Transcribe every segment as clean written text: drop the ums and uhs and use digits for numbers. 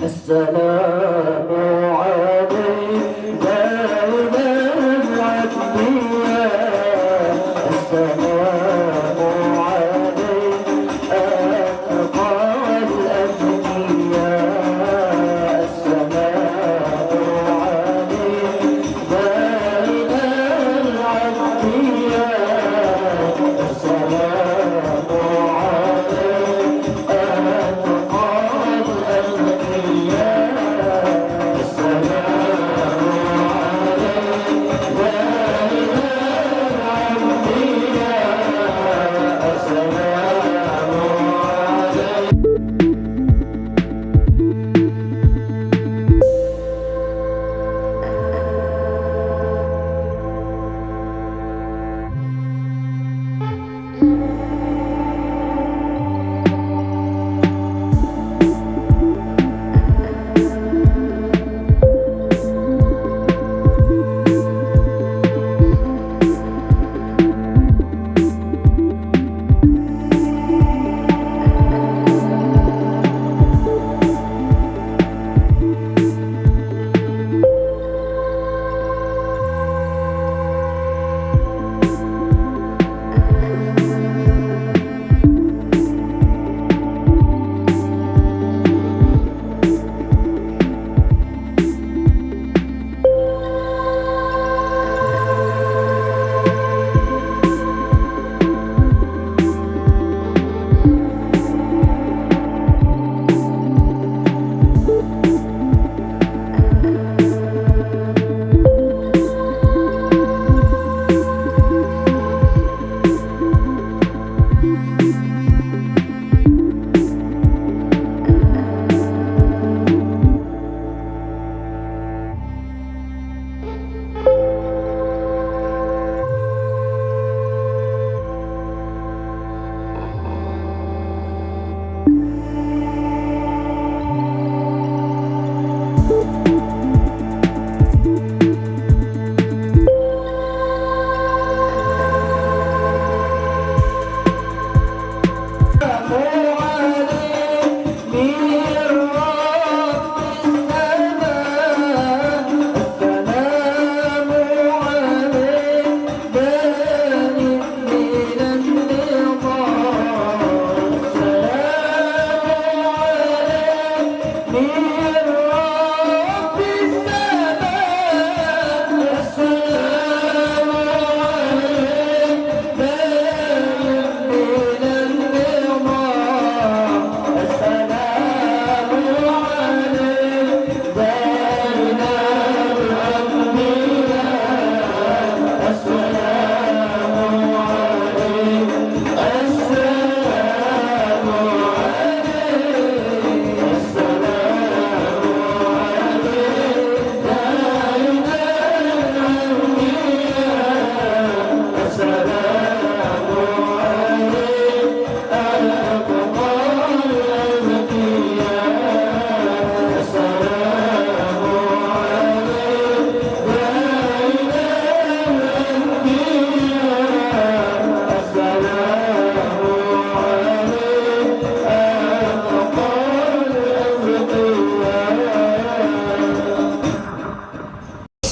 السلام عليك العتبية السلام عليك أتقى الأزكياء السلام عليك العتبية السلام عليك أتقى الأزكياء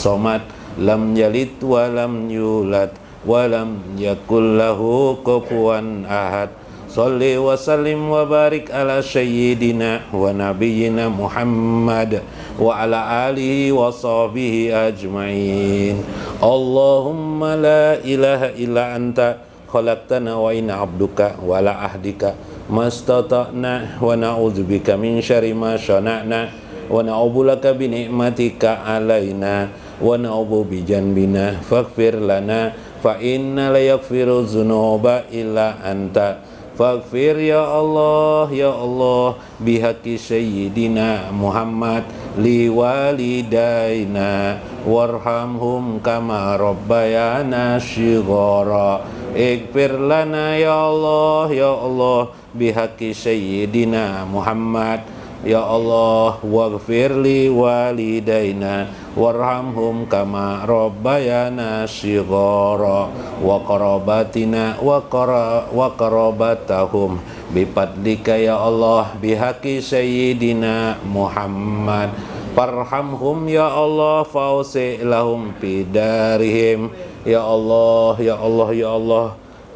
Somad lam yalid wa lam yulad wa lam yakul lahu kufuwan ahad. Shalli wa sallim wa barik ala sayyidina wa nabiyyina Muhammad wa ala alihi wa sahbihi ajma'in. Allahumma la ilaha illa anta khalaqtana wa inna abduka wa la ahdika mastata'na wa na'udzubika min syarri ma syana'na wa na'udzulaka bi ni'matika alaina wa na'udzu bi janbina faghfir lana fa inna la yaghfiru dzunuba illa anta faghfir ya Allah bihaqqi sayyidina Muhammad li walidaina warhamhum kama rabbayana shighara ighfir lana ya Allah bihaqqi sayyidina Muhammad ya Allah waghfir li walidaina warhamhum kama rabbayana shighara wa qarabatina wa qarabatahum bifadlika ya Allah, bihaqi sayyidina Muhammad. Farhamhum ya Allah, fausi lahum bidarihim. Ya Allah, ya Allah, ya Allah,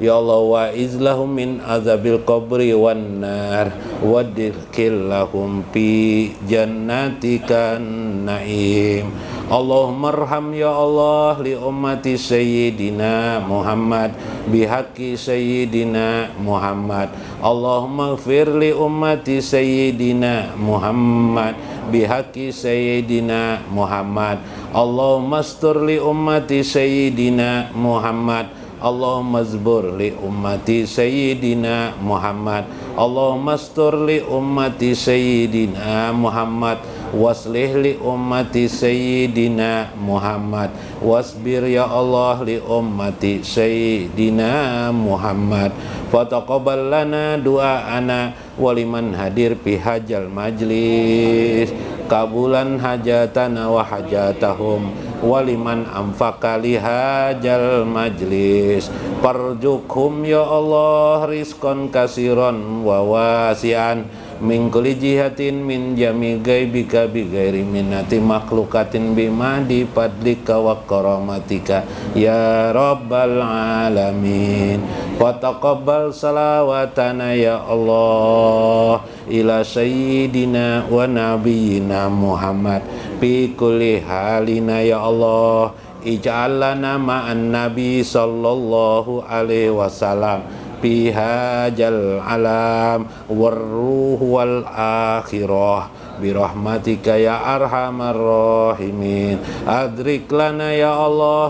ya Allah, wa izlahum min azabil qabri wan nar, wa dirkil lahum fi jannatika naim. Allahumma arham ya Allah li ummati sayyidina Muhammad, bihaqi sayyidina Muhammad. Allahumma ighfir li ummati sayyidina Muhammad, bihaqi sayyidina Muhammad. Allahumma astur li ummati sayyidina Muhammad. Allahumma zbur li ummati sayyidina Muhammad. Allahumma astur li ummati sayyidina Muhammad, waslih li ummati sayyidina Muhammad, wasbir ya Allah li ummati sayyidina Muhammad. Fataqabbal lana du'aana waliman hadir fi hajal majlis, kabulan hajatana wa hajatahum waliman amfaka li hajal majlis. Parjukhum ya Allah rizqan kasiron wa wasi'an min kulli jihatin min jami gaibika bi ghairi minnati makhlukatin bima di fadlika wa karamatika ya rabbal alamin. Wa taqabbal salawatana ya Allah ila sayyidina wa nabiyyina Muhammad fi kulli halina ya Allah. Ij'al lana ma'an nabi sallallahu alaihi wasallam fi hajal alam warruh wal akhirah birahmatika ya arhamar rahimin. Adrik lana ya Allah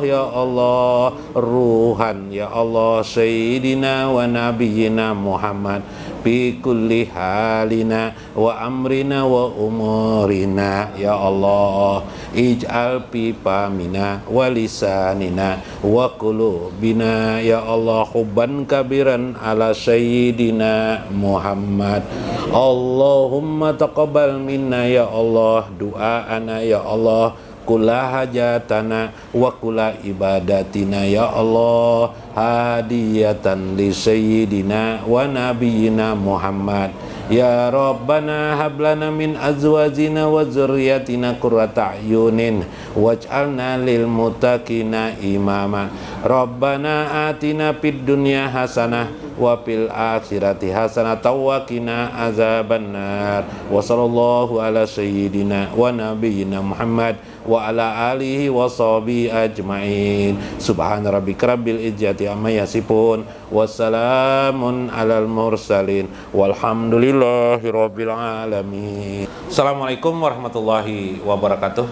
ruhan ya Allah sayyidina wa nabiyyina Muhammad fi kulli halina wa amrina wa umurina ya Allah. Ij'al fi famina wa lisanina wa qulubina ya Allah hubban kabiran ala sayyidina Muhammad. Allahumma taqabbal minna ya Allah du'aana ya Allah, kula hajatana wa kula ibadatina ya Allah, hadiyatan li sayyidina wa nabiyyina Muhammad. Ya Rabbana hablana min azwajina wa dzurriyyatina qurrata a'yunin waj'alna lil muttaqina imama. Rabbana atina fid dunya hasanah wa fil akhirati hasanah wa qina azabannar. Wa sallallahu ala sayyidina wa nabiyyina Muhammad wa ala alihi wa sahbihi ajma'in. Subhana rabbika rabbil izzati amma yasifun, wassalamun alal mursalin, walhamdulillahi rabbil alamin. Assalamualaikum warahmatullahi wabarakatuh.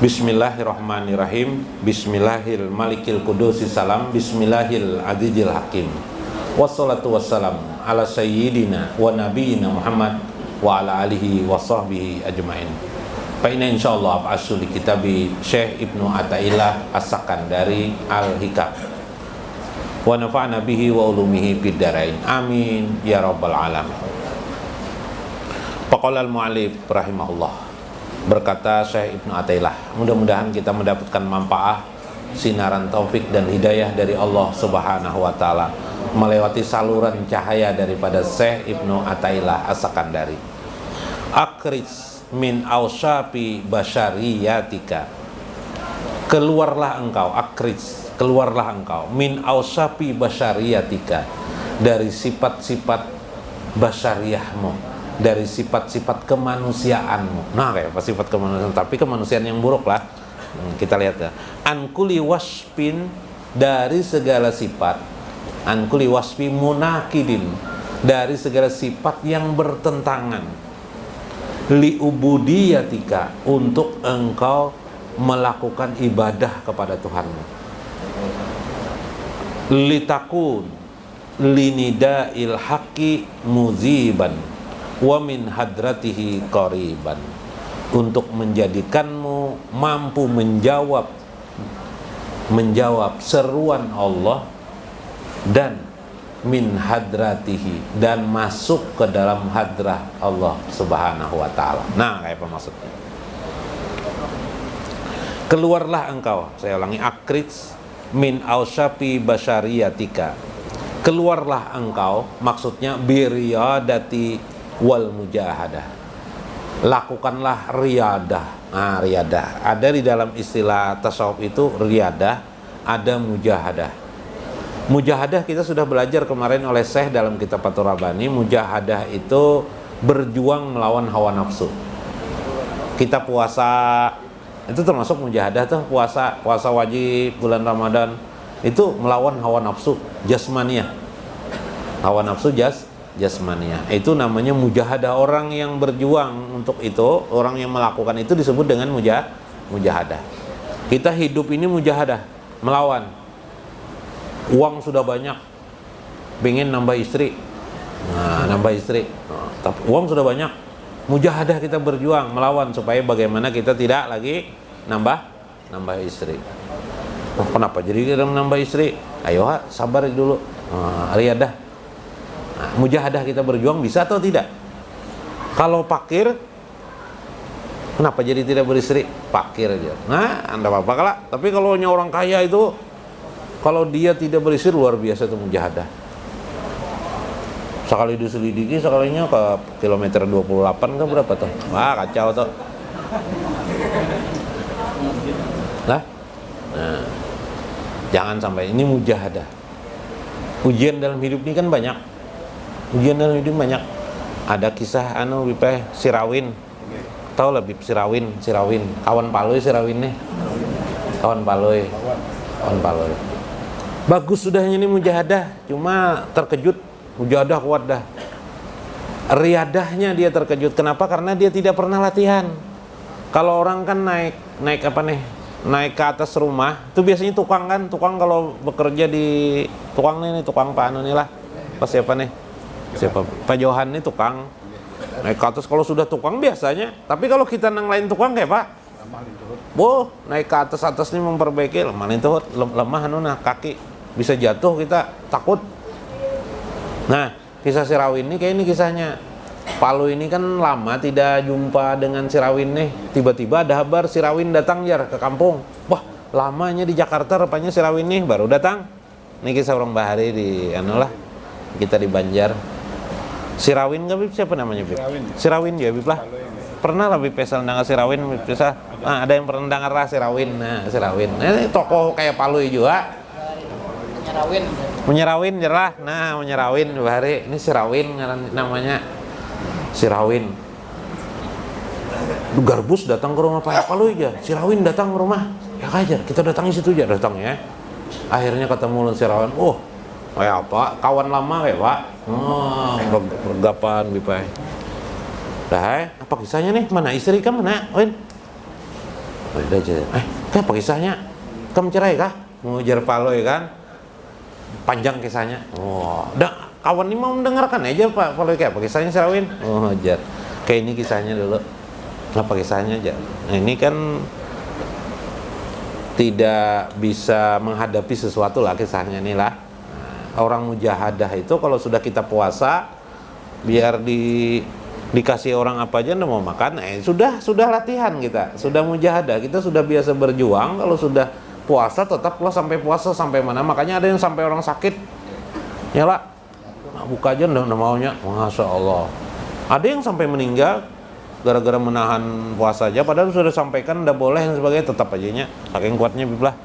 Bismillahirrahmanirrahim. Bismillahil malikil kudusi salam. Bismillahil azizil hakim. Wassalatu wassalam ala sayyidina wa nabiyyina Muhammad wa ala alihi wa sahbihi ajma'in. Fa'inna insyaallah ab'asu li kitabi Syekh Ibnu Athaillah As-Sakandari Al-Hikam wa nafa'na bihi wa ulumihi fid dharain. Amin ya rabbal alamin. Faqala al-mu'allif rahimahullah, berkata Syekh Ibnu Athaillah, mudah-mudahan kita mendapatkan manfaat, sinaran taufik dan hidayah dari Allah Subhanahu wa taala melewati saluran cahaya daripada Syekh Ibnu Athaillah As-Sakandari. Akris min awsafi basyariyatika, keluarlah engkau, akris, keluarlah engkau, min awsafi basyariyatika, dari sifat-sifat basyariyahmu, dari sifat-sifat kemanusiaanmu. Nah, kayak apa sifat kemanusiaan, tapi kemanusiaan yang buruk lah. Kita lihat ya. Ankuli wasfin, dari segala sifat, ankuli wasfi munakidin, dari segala sifat yang bertentangan, li ubudiyatika, untuk engkau melakukan ibadah kepada Tuhanmu, litakun linida'il haqqi muziban wa min hadratihi qariban, untuk menjadikanmu mampu menjawab seruan Allah dan min hadratihi, dan masuk ke dalam hadrah Allah Subhanahu wa taala. Nah, kayak apa maksudnya? Keluarlah engkau, saya ulangi, akrits min ausafi basyariyatika, keluarlah engkau, maksudnya biriyadati wal mujahadah, lakukanlah riyadah. Nah, riyadah ada di dalam istilah tasawuf itu, riyadah ada mujahadah. Mujahadah kita sudah belajar kemarin oleh Syekh dalam kitab Fathur Rabbani. Mujahadah itu berjuang melawan hawa nafsu. Kita puasa itu termasuk mujahadah tuh, puasa wajib bulan Ramadan itu melawan hawa nafsu jasmaniyah. Hawa nafsu jasmaniyah. Itu namanya mujahadah. Orang yang berjuang untuk itu, orang yang melakukan itu disebut dengan mujahadah. Kita hidup ini mujahadah, melawan. Uang sudah banyak, pengen nambah istri. Nah, nambah istri. Nah, tapi uang sudah banyak. Mujahadah, kita berjuang melawan supaya bagaimana kita tidak lagi nambah istri. Oh, kenapa jadi kita menambah istri? Ayo sabar dulu. Riyadah. Nah, mujahadah kita berjuang bisa atau tidak? Kalau fakir, kenapa jadi tidak beristri? Fakir aja. Nah, anda apa kalah. Tapi kalau orang kaya itu, kalau dia tidak beristri luar biasa itu mujahadah. Sekali diselidiki, sekalinya ke kilometer 28 kan berapa tuh? Wah, kacau tuh. Nah, jangan sampai ini mujahadah. Ujian dalam hidup ini kan banyak. Ujian dalam hidup banyak. Ada kisah Bipeh Sirawin. Tahu lah Bip Sirawin. Kawan Paloi Sirawin nih. Kawan Paloi. Bagus sudahnya ini mujahadah, cuma terkejut. Mujahadah kuat dah. Riyadahnya dia terkejut. Kenapa? Karena dia tidak pernah latihan. Kalau orang kan naik apa nih? Naik ke atas rumah, itu biasanya tukang kan, tukang kalau bekerja di tukang Pak Anu nih lah. Pas siapa nih? Siapa? Pak Johan nih tukang. Naik ke atas kalau sudah tukang biasanya. Tapi kalau kita nang lain tukang kayak Pak. Naik ke atas nih memperbaiki, lemah kaki bisa jatuh, kita takut. Nah, kisah Sirawin ini kayak ini kisahnya. Palu ini kan lama tidak jumpa dengan Sirawin nih. Tiba-tiba ada kabar Sirawin datang ke kampung. Wah, lamanya di Jakarta rupanya Sirawin nih baru datang. Ini kisah orang Bahari di kita di Banjar. Sirawin enggak Bib? Siapa namanya Bib? Sirawin ya Bib lah. Pernah lah Bib pesal dengar Sirawin Bib pesal. Ada yang pernah dengar lah Sirawin. Nah, Sirawin. Ini tokoh kayak Palu juga. Menyerawin jerlah. Nah, menyerawin Bahari. Ini Sirawin namanya. Sirawin. Garbus datang ke rumah Pak Palu aja. Sirawin datang ke rumah. Ya kajar, kita datangi situ aja datang ya. Akhirnya ketemu Sirawin. Oh, kayak apa? Kawan lama kayak Pak. Bergapan Bipai. Dah, apa kisahnya nih? Mana istri kan mana? Win. Udah aja. Apa kisahnya? Kamu cerai kah? Mengujar Palu ya kan? Panjang kisahnya. Dah, kawan ini mau mendengarkan aja Pak Palu kayak apa kisahnya Sirawin? Jar. Kayak ini kisahnya dulu. Apa kisahnya aja? Nah, ini kan tidak bisa menghadapi sesuatu lah kisahnya nih lah. Orang mujahadah itu kalau sudah kita puasa, biar dikasih orang apa aja nggak mau makan, sudah latihan kita, sudah mujahadah, kita sudah biasa berjuang. Kalau sudah puasa tetaplah sampai puasa sampai mana. Makanya ada yang sampai orang sakit, nyala, buka aja nggak maunya, masya Allah. Ada yang sampai meninggal gara-gara menahan puasa aja, padahal sudah sampaikan udah boleh dan sebagainya, tetap ajanya saking kuatnya Biblah.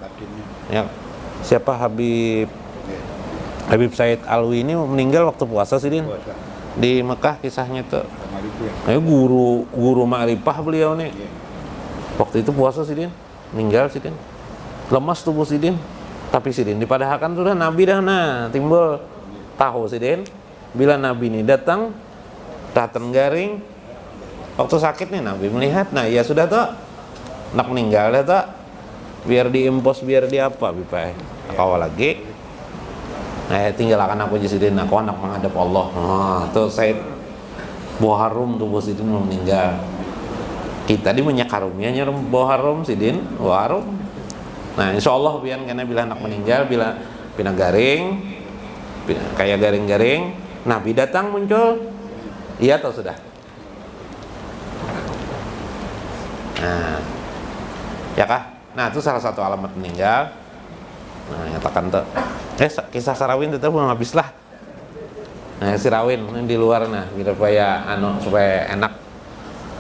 Ya, siapa Habib Said Alwi ini meninggal waktu puasa sih Din. Di Mekah kisahnya tuh. Guru Ma'rifah beliau nih. Waktu itu puasa sih Din, meninggal sih Din. Lemas tubuh sih Din. Tapi sih Din dipadahkan sudah Nabi dah timbul tahu sih Din. Bila Nabi ini datang garing waktu sakit nih Nabi melihat, ya sudah tuh nak meninggal dah tuh, biar diimpos biar di apa Bipai kau lagi tinggalkan aku Sidin, aku anak menghadap Allah. Tuh Said Boharum tuh Sidin mau meninggal, kita di minyak harumnya nyerum Boharum Sidin Boharum. Nah insya Allah biar karena bila anak meninggal, bila pina garing kayak garing-garing, Nabi datang muncul, iya atau sudah? Nah, ya kah? Nah itu salah satu alamat meninggal. Nah nyatakan tuh Kisah Sarawin itu belum habis lah. Nah, si Rawin di luar nah, gitu supaya enak.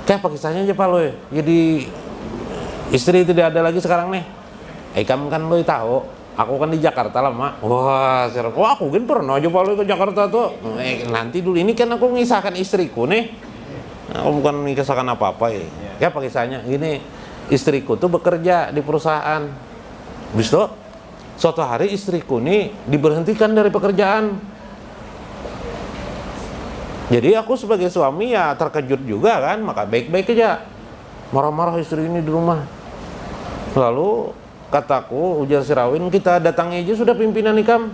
Kayak apa kisahnya aja Pak Loy? Jadi istri tidak ada lagi sekarang nih. Ikam kan Loy tahu, aku kan di Jakarta lama. Wah, aku kan pernah aja Pak Loy ke Jakarta tuh. Nanti dulu ini kan aku ngisahkan istriku nih. Aku bukan mengisahkan apa-apa ya. Ya apa kisahnya? Gini, istriku tuh bekerja di perusahaan. Habis itu suatu hari istriku nih diberhentikan dari pekerjaan. Jadi aku sebagai suami ya terkejut juga kan, maka baik-baik aja. Marah-marah istri ini di rumah. Lalu kataku, ujar si Rawin, kita datangi aja sudah pimpinan Ikam.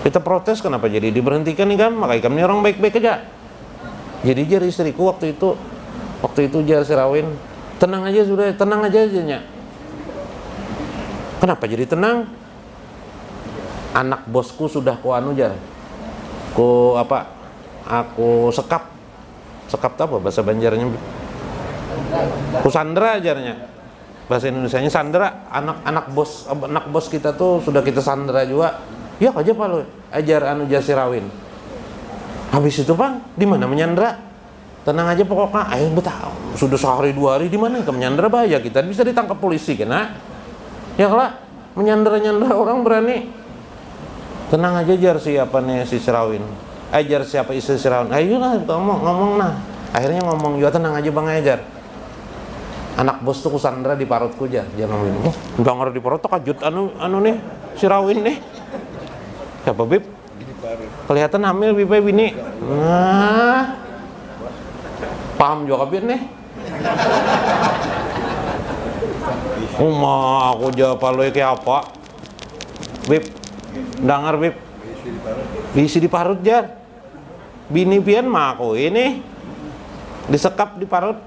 Kita protes kenapa jadi diberhentikan Ikam, maka Ikam ini orang baik-baik aja. Jadi jar istriku waktu itu jar si Rawin, tenang aja sudah, tenang aja nya. Kenapa jadi tenang? Anak bosku sudah jar. Aku sekap apa bahasa Banjarnya? Ku sandra ajarnya. Bahasa Indonesianya sandra, anak bos kita tuh sudah kita sandra juga. Ya aja Pak Loy, ajar jar si Rawin. Habis itu Bang, di mana menyandra? Tenang aja pokoknya, ayo betah. Sudah sehari 2 hari di mana ke menyandra bahaya, kita bisa ditangkap polisi kena. Ya kalau menyandra orang berani. Tenang aja jar siapa nih si Rawin. Ajar siapa istri si Rawin. Ayolah ngomong nah. Akhirnya ngomong juga tenang aja Bang ajar. Anak bos tuh kusandra di parutku jar. Dia ngomong, "Bang di parut tuh kajut anu nih si Rawin nih." Siapa Bib? Kelihatan hamil Bib bini. Nah. Paham juga Bib nih. Aku jawab Loy kayak apa? Bib, dengar Bib. Bisi di parut jar. Bini pian mah aku ini disekap di parut.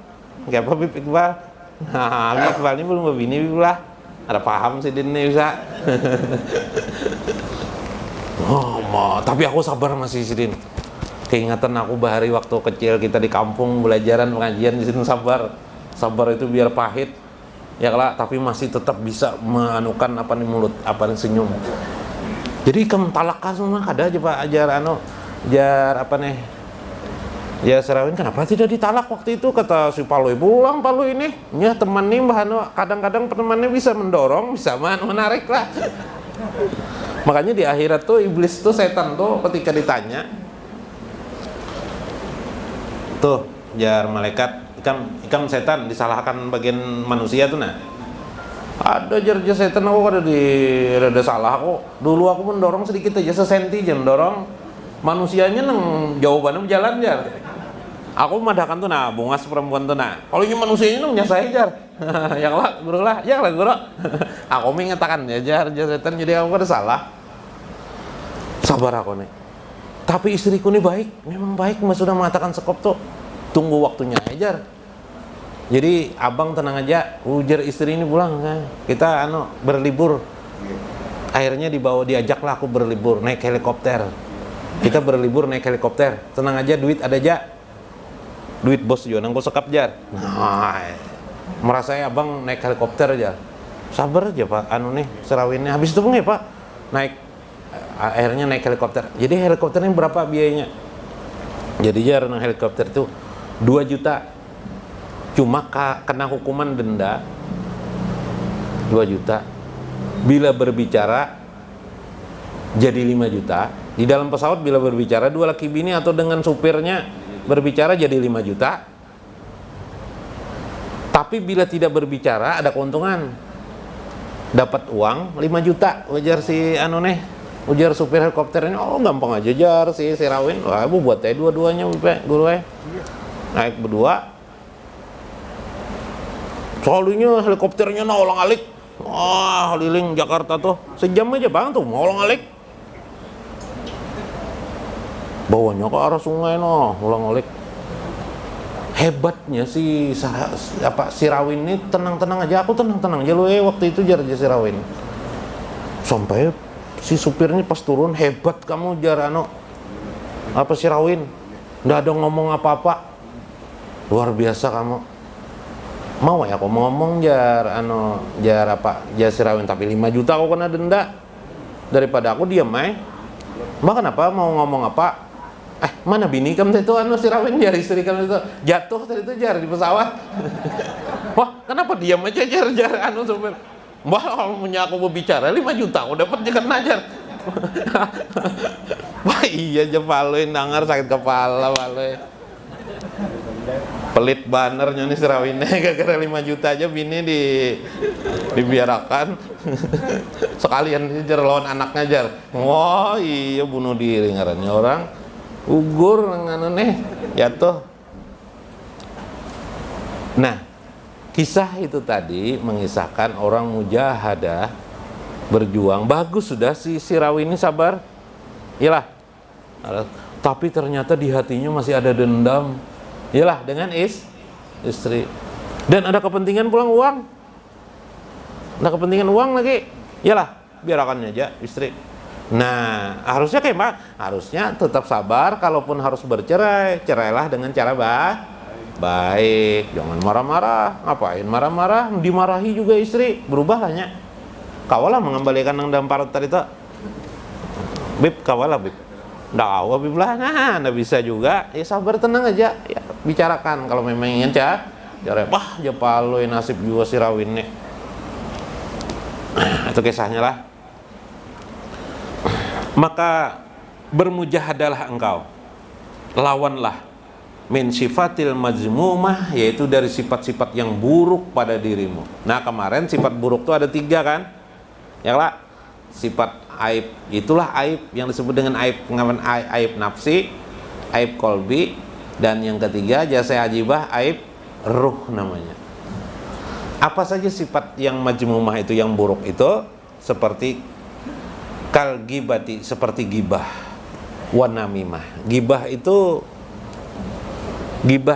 Kayak apa Bib Iqbal? Nah, Iqbal ini belum bini Bib lah. Ada paham sih ini bisa. Tapi aku sabar masih Sidin. Keingatan aku bahari waktu kecil kita di kampung belajaran pengajian di sini sabar itu biar pahit ya kelak, tapi masih tetap bisa meanukan apa nih mulut apa nih senyum. Jadi kem talakah semua kada aja Pak jar apa nih ya Sarawin kenapa tidak ditalak waktu itu, kata si Pak Loy pulang Pak Loy ini ya teman nih Mbah Ano kadang-kadang temannya bisa mendorong bisa menarik lah. Makanya di akhirat tuh iblis tuh setan tuh ketika ditanya tuh jar malaikat ikam setan disalahkan bagian manusia tuh nah ada jar setan aku ada salah kok dulu aku mendorong sedikit aja sesenti aja mendorong manusianya neng jawabannya berjalan jar aku madahkan tuh nah bungas perempuan tuh nah kalau ini manusianya neng nyasai jar ya lah guru aku mengatakan ya jar setan jadi aku ada salah sabar aku nih. Tapi istriku ini baik, memang baik, Mas sudah mengatakan sekop tuh. Tunggu waktunya aja. Jadi abang tenang aja, ujar istri ini pulang kan. Kita berlibur. Akhirnya diajaklah aku berlibur naik helikopter. Kita berlibur naik helikopter. Tenang aja, duit ada aja. Duit bos juga nangko sekap jar. Nah, merasa ya abang naik helikopter aja. Sabar aja Pak, nih Serawinnya. Habis itu ya Pak, akhirnya naik helikopter. Jadi helikopter ini berapa biayanya? Jadi jar naik helikopter itu 2 juta. Cuma kena hukuman denda 2 juta. Bila berbicara jadi 5 juta. Di dalam pesawat bila berbicara 2 laki bini atau dengan supirnya berbicara jadi 5 juta. Tapi bila tidak berbicara ada keuntungan. Dapat uang 5 juta. Ujar si ujar supir helikopternya, gampang aja jar si Rawin. Wah, ibu buat dua-duanya guru naik berdua. Soalnya helikopternya ulang-alik. Wah, keliling Jakarta tuh sejam aja Bang tuh mau ulang-alik. Bawanya ke arah sungai ulang-alik. Hebatnya si Rawin ini tenang-tenang aja, aku tenang-tenang aja waktu itu jar si Rawin. Sampai si supirnya pas turun, hebat kamu jar si Rawin, nggak ada ngomong apa-apa, luar biasa kamu. Mau ya aku ngomong jar si Rawin, tapi 5 juta aku kena denda. daripada aku diam Mbak kenapa mau ngomong apa? Mana bini kamu itu anu si Rawin jar istri kamu itu jatuh tadi itu jar di pesawat. Wah kenapa diam aja jar anu sopir. Mbak kalau punya aku berbicara 5 juta aku dapat jangan ajar. Wah iya aja paloin dengar sakit kepala paloin. Pelit banernya nih si Rawinnya gara-gara 5 juta aja bini dibiarakan. Sekalian jar lawan anaknya jar. Wah iya bunuh diri ngarannya orang. Ugur nganu nih jatuh. Nah, kisah itu tadi mengisahkan orang mujahadah berjuang. Bagus sudah si Rawi ini sabar. Iyalah. Tapi ternyata di hatinya masih ada dendam. Iyalah dengan istri. Dan ada kepentingan pulang uang. Ada kepentingan uang lagi. Iyalah, biarkan aja istri. Nah, harusnya kayak Mbak, harusnya tetap sabar. Kalaupun harus bercerai, cerailah dengan cara baik. Jangan marah-marah. Ngapain marah-marah? Dimarahi juga istri, berubah lahnya. Kawalah mengembalikan yang dampar tadi itu. Bib, kawalah Bib. Nggak awal Bib lah, nah, nggak bisa juga. Ya sabar, tenang aja. Ya, bicarakan kalau memang ingin cerai. Wah, japaloy nasib juga si Rawin nih. Itu kisahnya lah. Maka bermujahadalah engkau, lawanlah min sifatil majmumah, yaitu dari sifat-sifat yang buruk pada dirimu. Nah kemarin sifat buruk itu ada 3 kan ya lah. Sifat aib, itulah aib yang disebut dengan aib nafsi, aib kolbi, dan yang ketiga jasa ajibah, aib ruh namanya. Apa saja sifat yang majmumah itu, yang buruk itu? Seperti kal gibati, seperti gibah, wanamimah. Gibah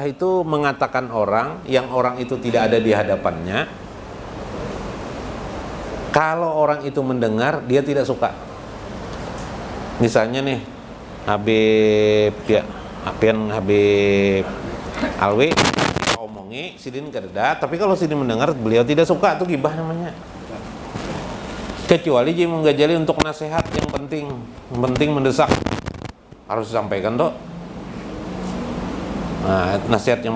itu mengatakan orang yang orang itu tidak ada di hadapannya. Kalau orang itu mendengar, dia tidak suka. Misalnya nih, Habib Alwi omongi sidin kereda, tapi kalau sidin mendengar beliau tidak suka, itu gibah namanya. Kecuali dia menggajali untuk nasihat yang penting mendesak, harus disampaikan dok. Nah, nasihat yang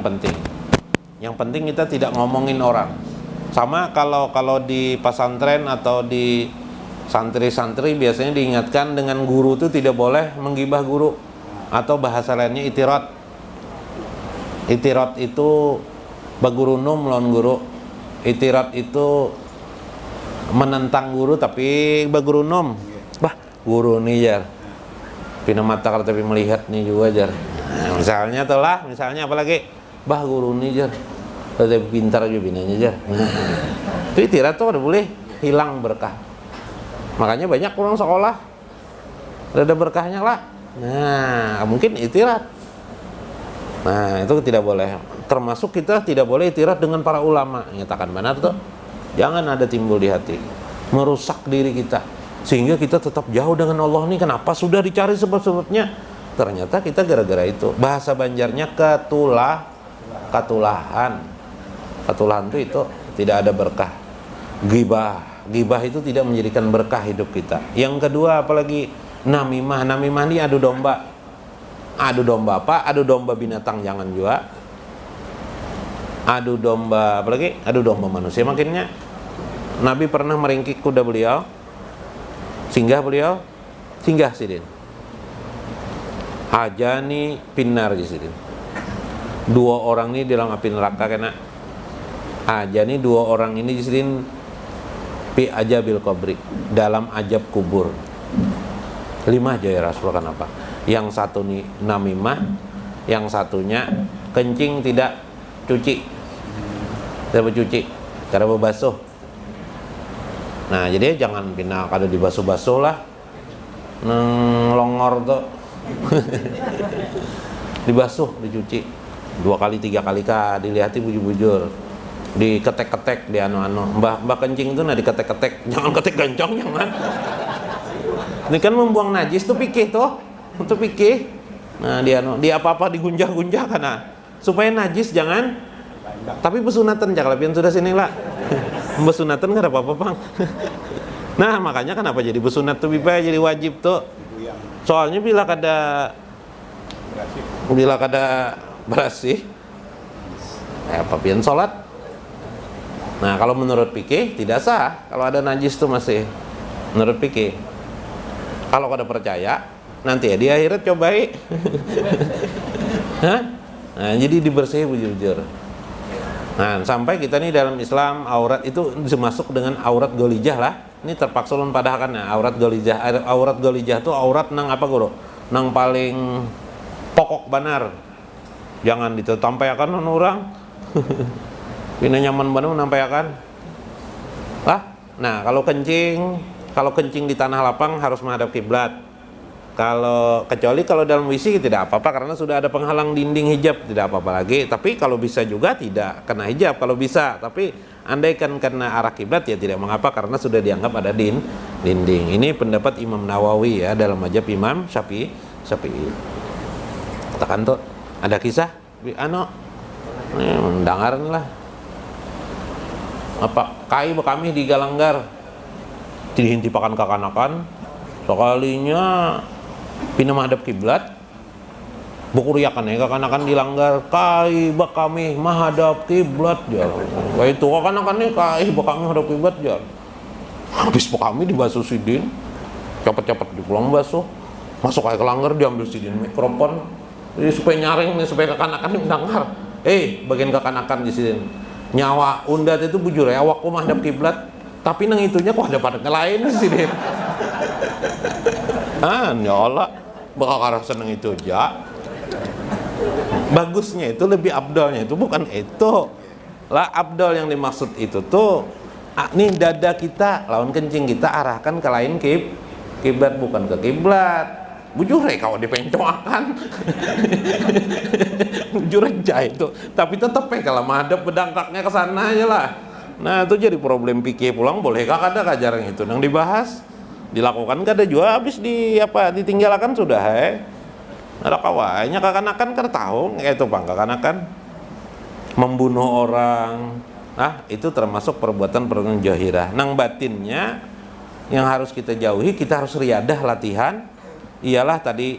penting kita tidak ngomongin orang. Sama kalau di pesantren atau di santri-santri biasanya diingatkan dengan guru itu tidak boleh menggibah guru, atau bahasa lainnya itirat. Itirat itu bagurunum lawan guru. Itirat itu menentang guru tapi bagurunum. Bah, guru nih jar. Pina mata tapi melihat nih juga jar. Nah, misalnya apalagi? Bah, guru nih jar. Tapi pintar aja binanya jar. Itu itirat tuh udah boleh hilang berkah. Makanya banyak orang sekolah ada berkahnya lah. Nah, mungkin itirat. Nah, itu tidak boleh. Termasuk kita tidak boleh itirat dengan para ulama. Nyatakan benar tuh. Jangan ada timbul di hati, merusak diri kita, sehingga kita tetap jauh dengan Allah nih. Kenapa? Sudah dicari sebab-sebabnya, ternyata kita gara-gara itu. Bahasa Banjarnya ketulahan itu tidak ada berkah. Gibah itu tidak menjadikan berkah hidup kita. Yang kedua apalagi namimah ini adu domba apa? Adu domba binatang jangan juga. Adu domba apalagi? Adu domba manusia. Makinnya Nabi pernah meringkik kuda beliau, singgah sidin. Hajani pinar sidin. 2 orang ini dalam api neraka kena. Hajani 2 orang ini sidin pi ajabil qabri, dalam ajab kubur. 5 aja ya Rasulullah. Kenapa? Yang satu nih namimah, yang satunya kencing tidak cuci, cara berbasuh. Nah jadi jangan pindah kada dibasuh-basuh lah, longor tuh. Dibasuh, dicuci 2 kali 3 kali kah, dilihati bujur-bujur, diketek-ketek di anu-anu. Mbah kencing itu nah diketek-ketek, jangan ketek gancong jangan. Ini kan membuang najis tuh pikih tuh, untuk pikih. Nah di apa-apa digunjah-gunjah karena supaya najis jangan. Tapi pesunatan jangan lebih sudah sini lah. Pesunatan nggak ada apa-apa bang. Nah makanya kenapa jadi bersunat tuh Bipa, jadi wajib tuh. Soalnya bila kada berasih apa pian sholat. Nah kalau menurut fikih tidak sah kalau ada najis tuh masih menurut fikih. Kalau kada percaya nanti ya di akhirat cobai. Hah? Nah jadi dibersihin bujur-bujur. Nah sampai kita nih dalam Islam aurat itu masuk dengan aurat golijah lah. Ini terpaksa ulun padahkan ya aurat golijah. Aurat golijah tuh aurat nang apa guru? Nang paling pokok benar. Jangan ditampayakan orang. Ini nyaman benar nampayakan. Lah, nah kalau kencing di tanah lapang harus menghadap kiblat. Kecuali kalau dalam WC tidak apa-apa karena sudah ada penghalang dinding hijab, tidak apa-apa lagi. Tapi kalau bisa juga tidak kena hijab kalau bisa. Tapi andaikan kena arah kiblat ya tidak mengapa karena sudah dianggap ada dinding. Ini pendapat Imam Nawawi ya dalam mazhab Imam Syafi'i. Tekan tuh ada kisah nih mendengar lah. Apa kai kami di Galanggar dihintipakan kakanakan sekalinya pindah menghadap kiblat bukuriakan ya kakanakan dilanggar kai bak kami menghadap kiblat jar kayak itu kakanakan nih kai bak kami menghadap kiblat jar habis bak kami dibasuh sidin cepet-cepet dipulang basuh masuk kayak ke langgar diambil sidin mikrofon jadi supaya nyaring nih supaya kakanakan ini mendengar bagian kakanakan di sidin nyawa undat itu bujur ya awakku menghadap kiblat tapi nang itunya kok ada pada lain di sini. Ya Allah, bakal seneng itu aja. Bagusnya itu lebih abdolnya itu bukan itu. Lah abdol yang dimaksud itu tuh nih dada kita lawan kencing kita arahkan ke lain kiblat bukan ke kiblat. Bujur ya kalau dipencoakan. Bujur aja itu. Tapi tetep ya kalau menghadap bedangkaknya ke sana aja lah. Nah itu jadi problem pikir pulang bolehkah kada kajarang itu yang dibahas dilakukan kada juga habis ditinggalkan sudah ada kawainya kakanakan kada tahu kayak itu bang kakanakan membunuh orang itu termasuk perbuatan jahirah nang batinnya yang harus kita jauhi kita harus riadah latihan ialah tadi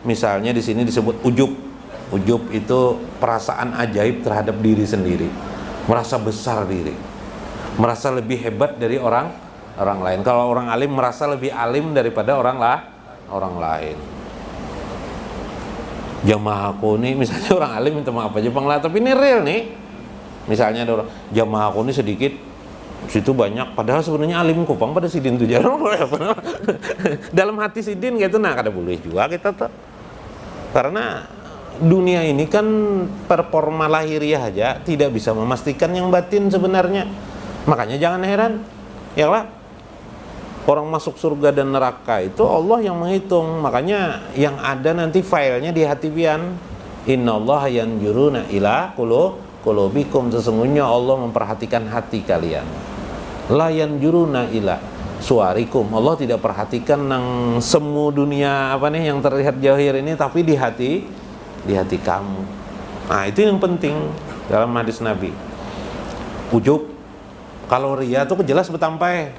misalnya di sini disebut ujub itu perasaan ajaib terhadap diri sendiri merasa besar diri, merasa lebih hebat dari orang lain. Kalau orang alim merasa lebih alim daripada orang lain. Jamaah aku nih, misalnya orang alim minta maaf aja bang lah, tapi ini real nih. Misalnya ada orang jamaah aku nih sedikit, situ banyak, padahal sebenarnya alim kupang pada sidin tuh jarang. Dalam hati sidin gitu, nah kada boleh juga kita tuh, karena dunia ini kan performa lahiriah aja tidak bisa memastikan yang batin sebenarnya. Makanya jangan heran ya lah orang masuk surga dan neraka itu Allah yang menghitung. Makanya yang ada nanti filenya di hati pian. Innallaha yanjuruna ila qulubikum, sesungguhnya Allah memperhatikan hati kalian. La yanjuruna ila suarikum, Allah tidak perhatikan nang semu dunia yang terlihat jahir ini, tapi di hati kamu. Nah itu yang penting dalam hadis Nabi. Ujub, kalau ria itu jelas betampai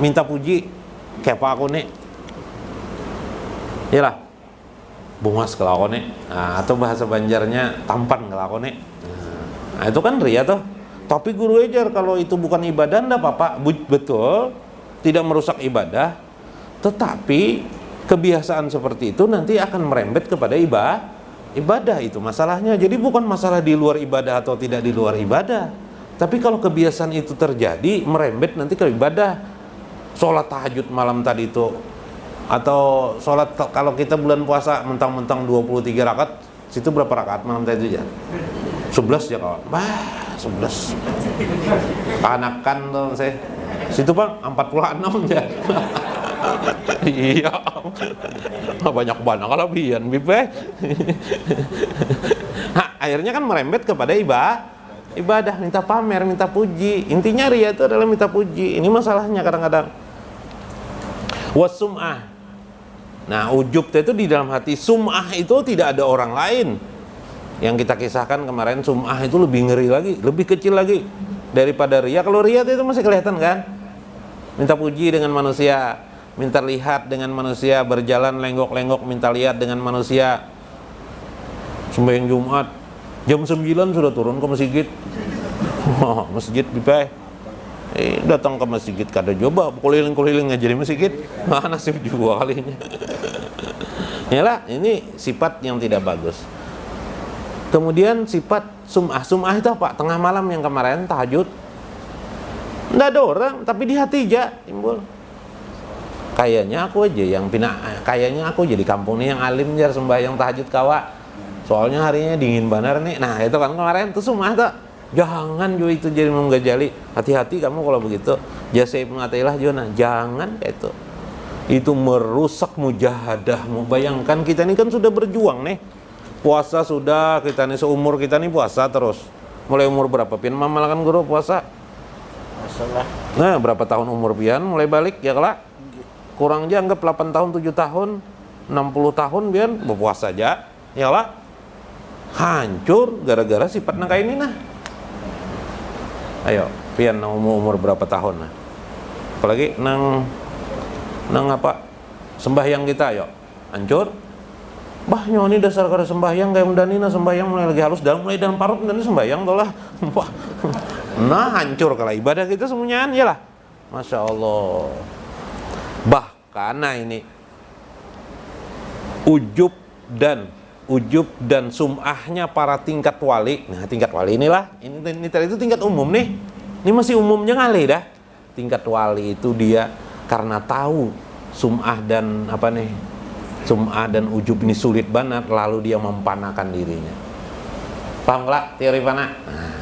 minta puji kayak apa aku nih, iyalah bungas kalau aku nih, atau bahasa Banjarnya tampan kalau aku nih. Nah itu kan ria tuh. Tapi guru ajar kalau itu bukan ibadah ndak apa-apa, betul, tidak merusak ibadah, tetapi kebiasaan seperti itu nanti akan merembet kepada ibadah itu masalahnya. Jadi bukan masalah di luar ibadah atau tidak di luar ibadah, tapi kalau kebiasaan itu terjadi merembet nanti ke ibadah. Sholat tahajud malam tadi itu, atau sholat kalau kita bulan puasa mentang-mentang 23 rakaat, situ berapa rakaat malam tadi ya? 11 ya kawan. 11. Kanakan tuh saya. Situ Bang 46 ya. Iya, banyak banget kelebihan Bipe. Akhirnya kan merembet kepada ibadah, minta pamer, minta puji. Intinya ria itu adalah minta puji. Ini masalahnya kadang-kadang. Wasum'ah. Nah ujub itu di dalam hati. Sum'ah itu tidak ada orang lain. Yang kita kisahkan kemarin, sum'ah itu lebih ngeri lagi, lebih kecil lagi daripada ria. Kalau ria itu masih kelihatan kan? minta puji dengan manusia, minta lihat dengan manusia, berjalan lenggok-lenggok minta lihat dengan manusia. Sembahyang Jumat jam 9 sudah turun ke masjid. Masjid bipai. Datang ke masjid kada coba keliling-keliling aja di masjid. Nasib juga kalinya. Yalah, ini sifat yang tidak bagus. Kemudian sifat sum'ah. Sum'ah itu apa? Tengah malam yang kemarin tahajud nggak ada orang, tapi di hati aja timbul. Kayaknya aku aja yang pindah, kayaknya aku jadi kampung ini yang alim jar sembahyang tahajud kawa. Soalnya harinya dingin benar nih. Nah itu kan kemarin tuh sum'ah tuh. Jangan juga itu jadi menggajali. Hati-hati kamu kalau begitu. Jasa Ibnu Athaillah juga, jangan kayak itu. Itu merusak mujahadahmu. Bayangkan kita ini kan sudah berjuang nih. Puasa sudah, kita nih seumur kita nih puasa terus. Mulai umur berapa pian mamalkan guru puasa? Masalah. Nah, berapa tahun umur pian mulai balik ya kelak? Kurang aja anggap 8 tahun, 7 tahun, 60 tahun pian berpuasa aja. Ya kelak? Hancur gara-gara sifat nang kayak ini nah. Ayo, pian nang umur berapa tahun nah? Apalagi nang apa? Sembahyang kita ayo. Hancur. Bah nyoni dasar kada sembahyang kayak mendani nah sembahyang mulai lagi halus mulai dalam parut mendani sembahyang toh lah. Wah. Nah hancur kalau ibadah kita semuanya ya lah. Masya Allah. Bahkan nah ini ujub dan sum'ahnya para tingkat wali. Nah tingkat wali inilah ini tadi itu tingkat umum nih. Ini masih umumnya kali dah. Tingkat wali itu dia karena tahu sum'ah dan apa nih, sum'ah dan ujub ini sulit banget, lalu dia mempanakan dirinya. Paham nggak teori pana? Nah,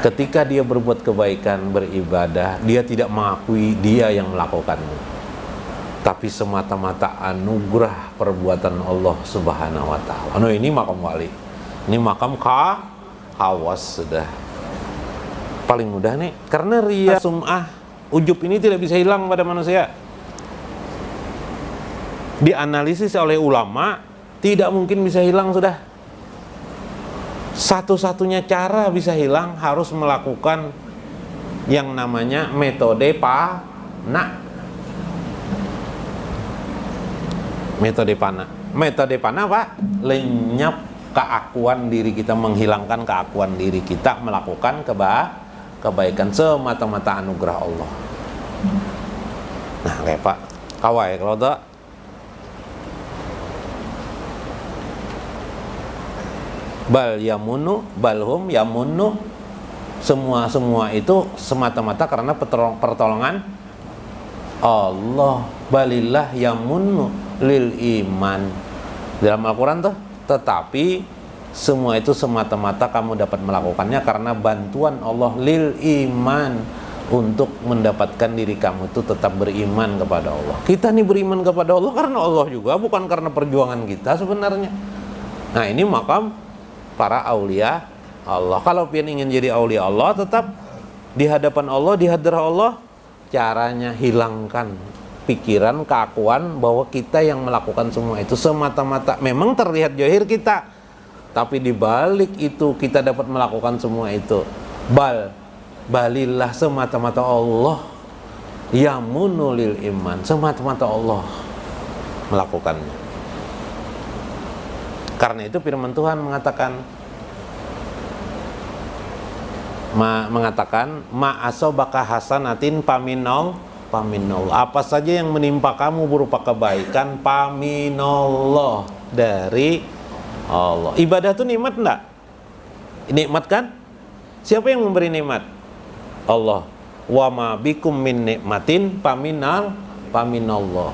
ketika dia berbuat kebaikan, beribadah, dia tidak mengakui dia yang melakukannya, tapi semata-mata anugerah perbuatan Allah Subhanahu wa Ta'ala. No, ini makam wali, ini makam hawas sudah paling mudah nih, karena riya, sum'ah, ujub ini tidak bisa hilang pada manusia. Dianalisis oleh ulama, tidak mungkin bisa hilang sudah. Satu-satunya cara bisa hilang harus melakukan yang namanya metode pana. Metode pana. Metode pana apa? Lenyap keakuan diri kita, menghilangkan keakuan diri kita, melakukan kebaikan semata-mata anugerah Allah. Nah, kayak Pak Kawai kalau tak bal yamunu balhum yamunu, semua itu semata-mata karena pertolongan Allah. Balillah yamunu lil iman dalam Al-Quran tuh. Tetapi semua itu semata-mata kamu dapat melakukannya karena bantuan Allah lil iman, untuk mendapatkan diri kamu itu tetap beriman kepada Allah. Kita nih beriman kepada Allah karena Allah juga, bukan karena perjuangan kita sebenarnya. Nah ini makam para aulia Allah. Kalau pian ingin jadi aulia Allah, tetap di hadapan Allah, di hadrah Allah, caranya hilangkan pikiran, keakuan bahwa kita yang melakukan semua itu semata-mata. Memang terlihat zahir kita, tapi di balik itu kita dapat melakukan semua itu. Balillah, semata-mata Allah, yamunu lil iman, semata-mata Allah melakukannya. Karena itu firman Tuhan mengatakan ma asobaka hasanatin paminol. Apa saja yang menimpa kamu berupa kebaikan, paminallah, dari Allah. Ibadah itu nikmat enggak? Nikmat kan? Siapa yang memberi nikmat? Allah. Wa ma bikum min nikmatin paminallah.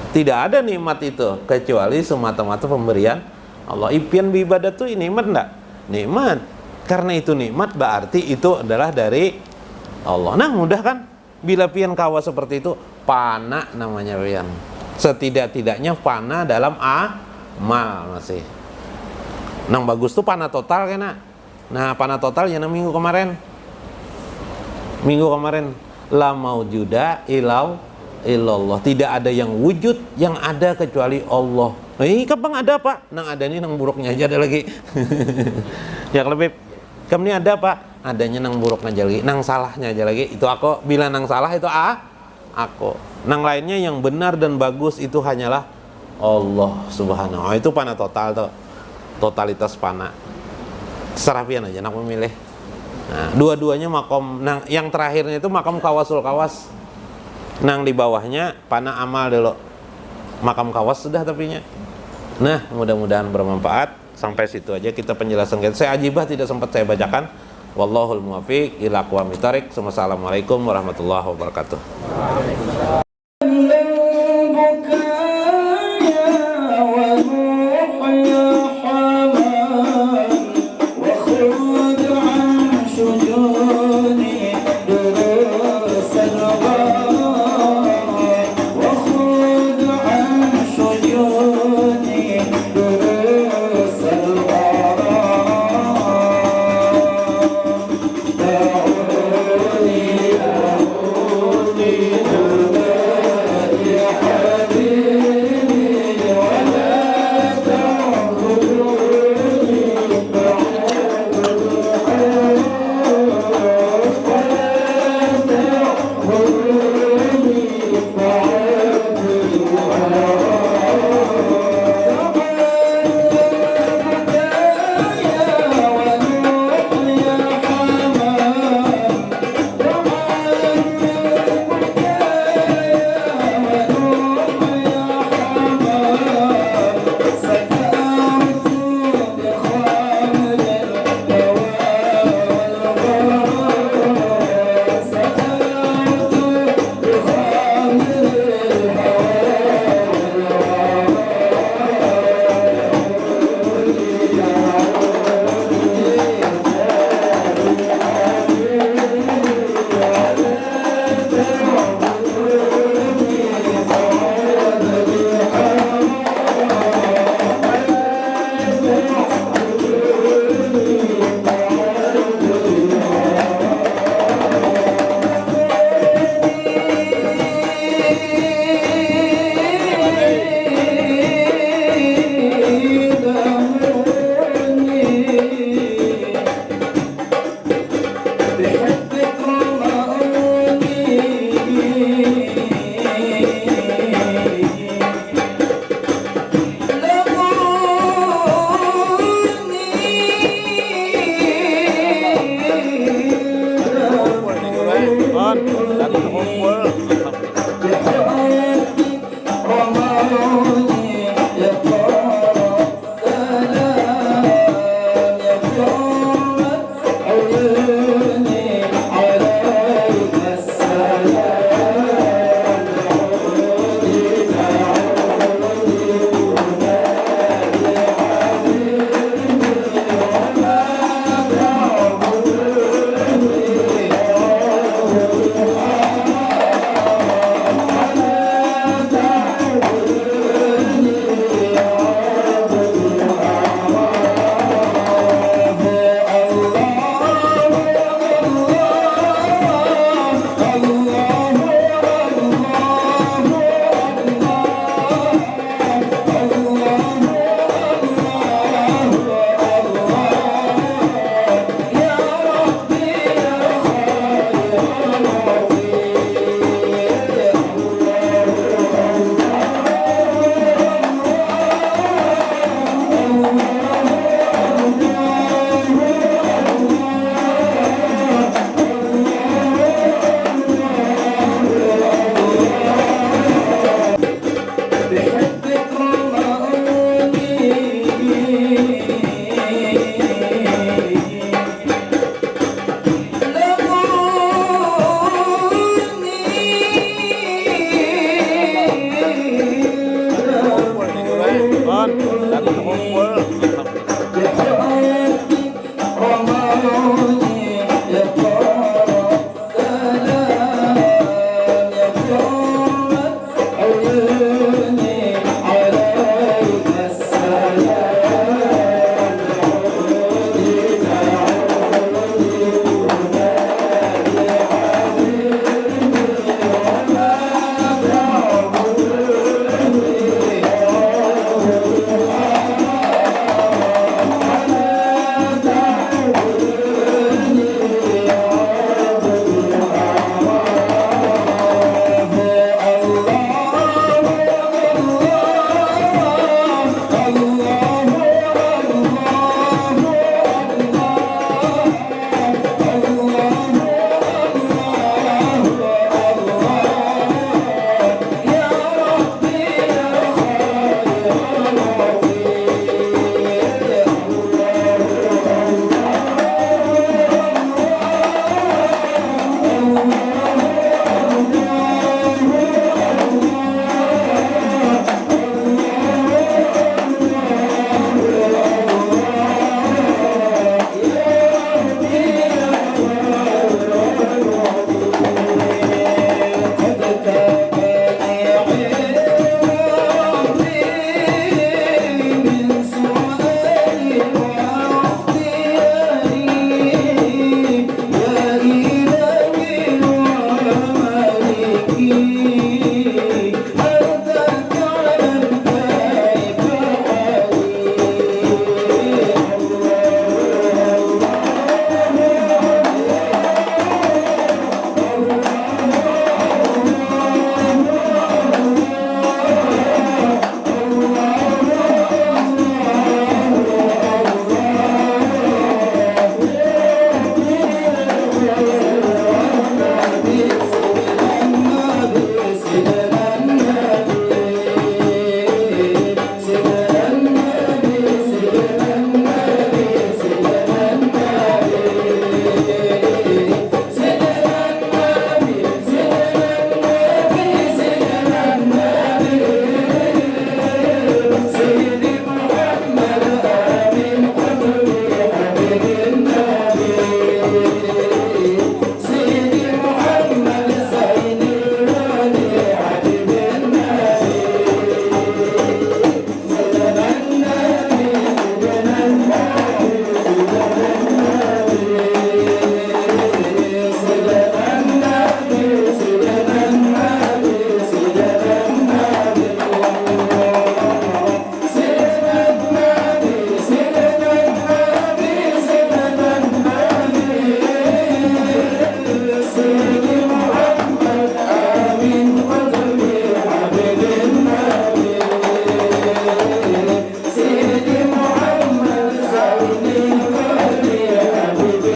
Tidak ada nikmat itu kecuali semata-mata pemberian Allah. Ipian beribadah itu nikmat enggak? Nikmat. Karena itu nikmat berarti itu adalah dari Allah. Nah mudah kan? Bila pian kawa seperti itu, pana namanya pian. Setidak-tidaknya pana dalam amal masih. Nang bagus tuh pana total kena. Nah pana total yang minggu kemarin la maujuda illallah, tidak ada yang wujud, yang ada kecuali Allah. Ini kapan ada Pak? Nang ada nih nang buruknya aja ada lagi. Ya lebih kamu ini ada Pak? adanya nang buruknya aja lagi, nang salahnya aja lagi itu aku, bila nang salah itu aku, nang lainnya yang benar dan bagus itu hanyalah Allah subhanahu wa ta'ala. Itu pana total tuh, totalitas pana serapian aja nak memilih. Nah, dua-duanya makom, nang yang terakhirnya itu makom kawasul kawas, nang di bawahnya pana amal dulu, makam kawas sudah tapinya. Nah, mudah-mudahan bermanfaat. Sampai situ aja kita penjelasan kita. Saya ajibah tidak sempat saya bacakan. Wallahul muwaffiq ila aqwamit thoriq. Wassalamualaikum warahmatullahi wabarakatuh.